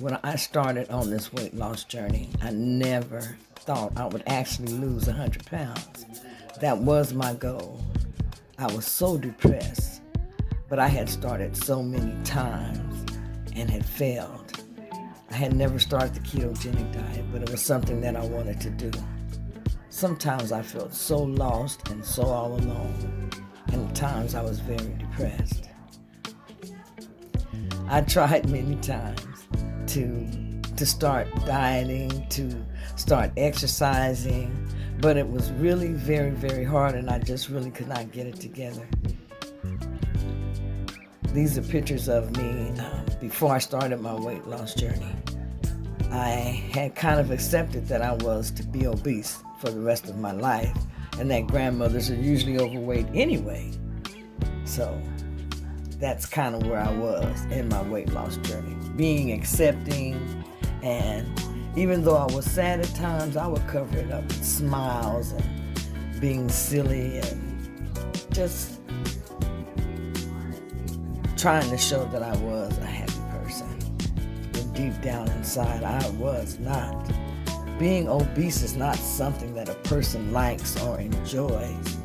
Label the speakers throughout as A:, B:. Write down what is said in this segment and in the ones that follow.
A: When I started on this weight loss journey, I never thought I would actually lose 100 pounds. That was my goal. I was so depressed, but I had started so many times and had failed. I had never started the ketogenic diet, but it was something that I wanted to do. Sometimes I felt so lost and so all alone, and at times I was very depressed. I tried many times to start dieting, to start exercising, but it was really very, very hard, and I just really could not get it together. These are pictures of me before I started my weight loss journey. I had kind of accepted that I was to be obese for the rest of my life, and that grandmothers are usually overweight anyway. So that's kind of where I was in my weight loss journey, being accepting, and even though I was sad at times, I would cover it up with smiles and being silly and just trying to show that I was a happy person. But deep down inside, I was not. Being obese is not something that a person likes or enjoys.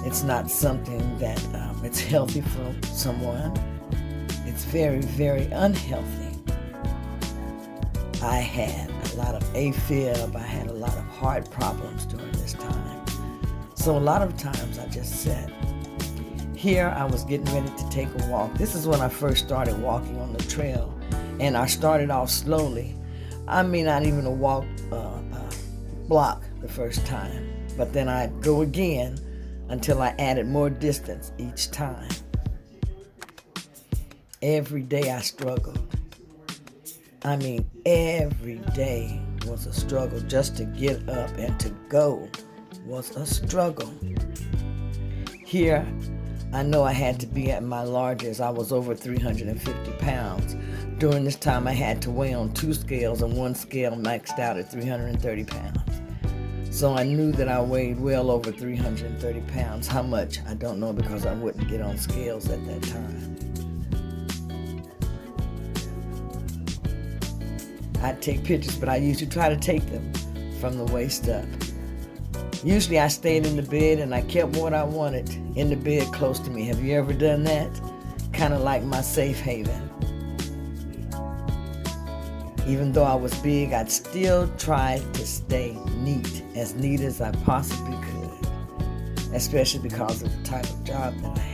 A: It's not something that it's healthy for someone. It's very, very unhealthy. I had a lot of AFib. I had a lot of heart problems during this time. So a lot of times I just sat. Here I was getting ready to take a walk. This is when I first started walking on the trail. And I started off slowly. I may not even walk a block the first time. But then I'd go again until I added more distance each time. Every day I struggled. I mean, every day was a struggle. Just to get up and to go was a struggle. Here, I know I had to be at my largest. I was over 350 pounds. During this time, I had to weigh on 2 scales, and one scale maxed out at 330 pounds. So I knew that I weighed well over 330 pounds. How much? I don't know, because I wouldn't get on scales at that time. I'd take pictures, but I usually try to take them from the waist up. Usually I stayed in the bed and I kept what I wanted in the bed close to me. Have you ever done that? Kind of like my safe haven. Even though I was big, I'd still try to stay neat as I possibly could, especially because of the type of job that I had.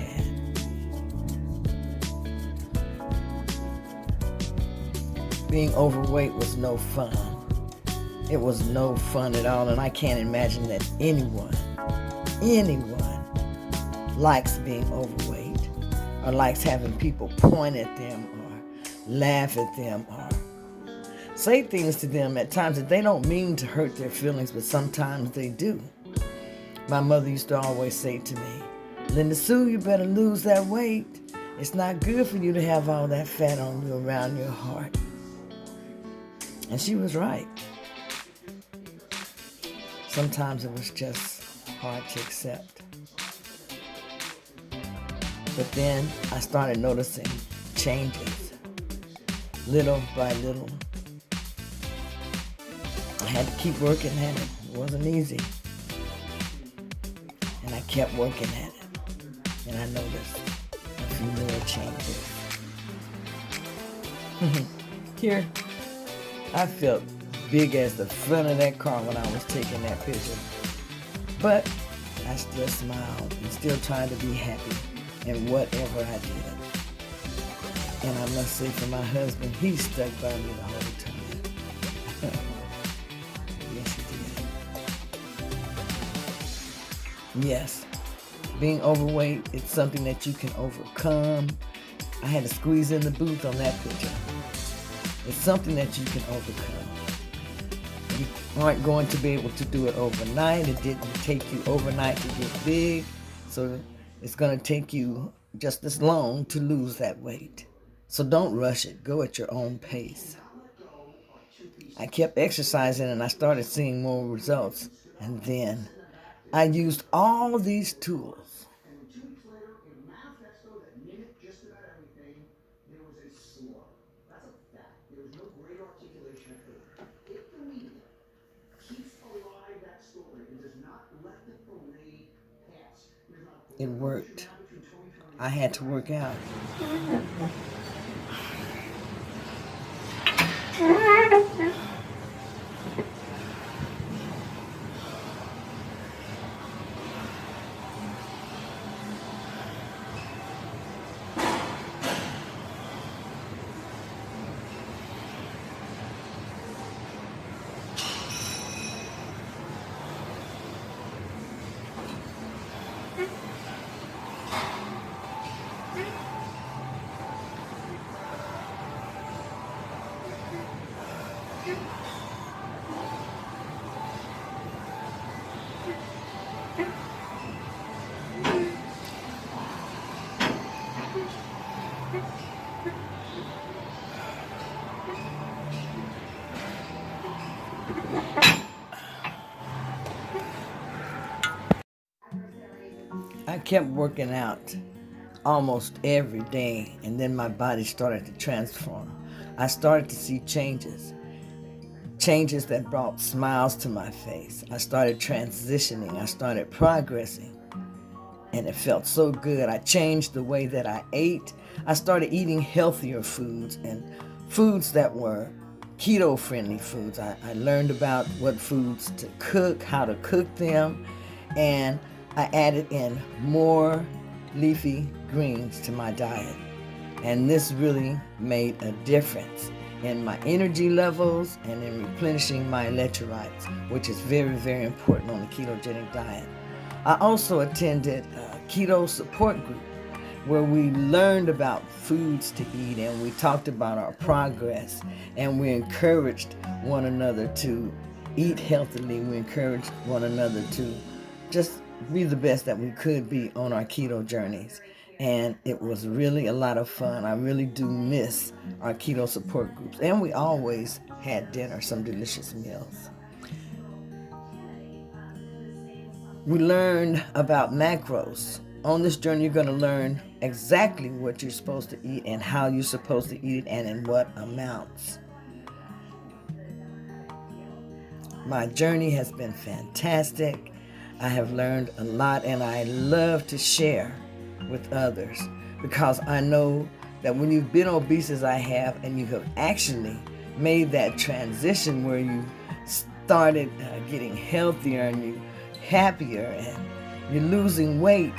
A: Being overweight was no fun. It was no fun at all, and I can't imagine that anyone likes being overweight or likes having people point at them or laugh at them or say things to them at times that they don't mean to hurt their feelings, but sometimes they do. My mother used to always say to me, "Linda Sue, you better lose that weight. It's not good for you to have all that fat on you around your heart." And she was right. Sometimes it was just hard to accept. But then I started noticing changes, little by little. I had to keep working at it. It wasn't easy. And I kept working at it. And I noticed a few more changes. Here, I felt big as the front of that car when I was taking that picture. But I still smiled and still tried to be happy in whatever I did. And I must say, for my husband, he stuck by me the whole time. Yes, he did. Yes, being overweight, it's something that you can overcome. I had to squeeze in the booth on that picture. It's something that you can overcome. You aren't going to be able to do it overnight. It didn't take you overnight to get big. So it's going to take you just as long to lose that weight. So don't rush it. Go at your own pace. I kept exercising and I started seeing more results. And then I used all these tools. It worked. I had to work out. I kept working out almost every day, and then my body started to transform. I started to see changes that brought smiles to my face. I started transitioning, I started progressing, and it felt so good. I changed the way that I ate. I started eating healthier foods and foods that were keto friendly foods. I learned about what foods to cook, how to cook them, and I added in more leafy greens to my diet. And this really made a difference in my energy levels and in replenishing my electrolytes, which is very, very important on the ketogenic diet. I also attended a keto support group where we learned about foods to eat and we talked about our progress and we encouraged one another to eat healthily. We encouraged one another to just be the best that we could be on our keto journeys. And it was really a lot of fun. I really do miss our keto support groups. And we always had dinner, some delicious meals. We learned about macros. On this journey, you're going to learn exactly what you're supposed to eat and how you're supposed to eat it and in what amounts. My journey has been fantastic. I have learned a lot and I love to share with others because I know that when you've been obese as I have and you have actually made that transition where you started getting healthier and you happier and you're losing weight,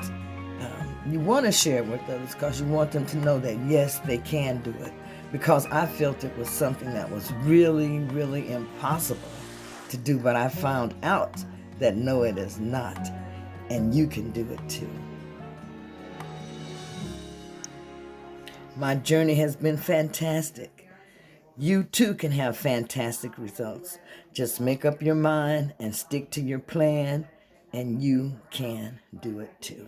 A: you want to share it with others because you want them to know that yes, they can do it, because I felt it was something that was really, really impossible to do, but I found out that no, it is not, and you can do it too. My journey has been fantastic. You too can have fantastic results. Just make up your mind and stick to your plan, and you can do it too.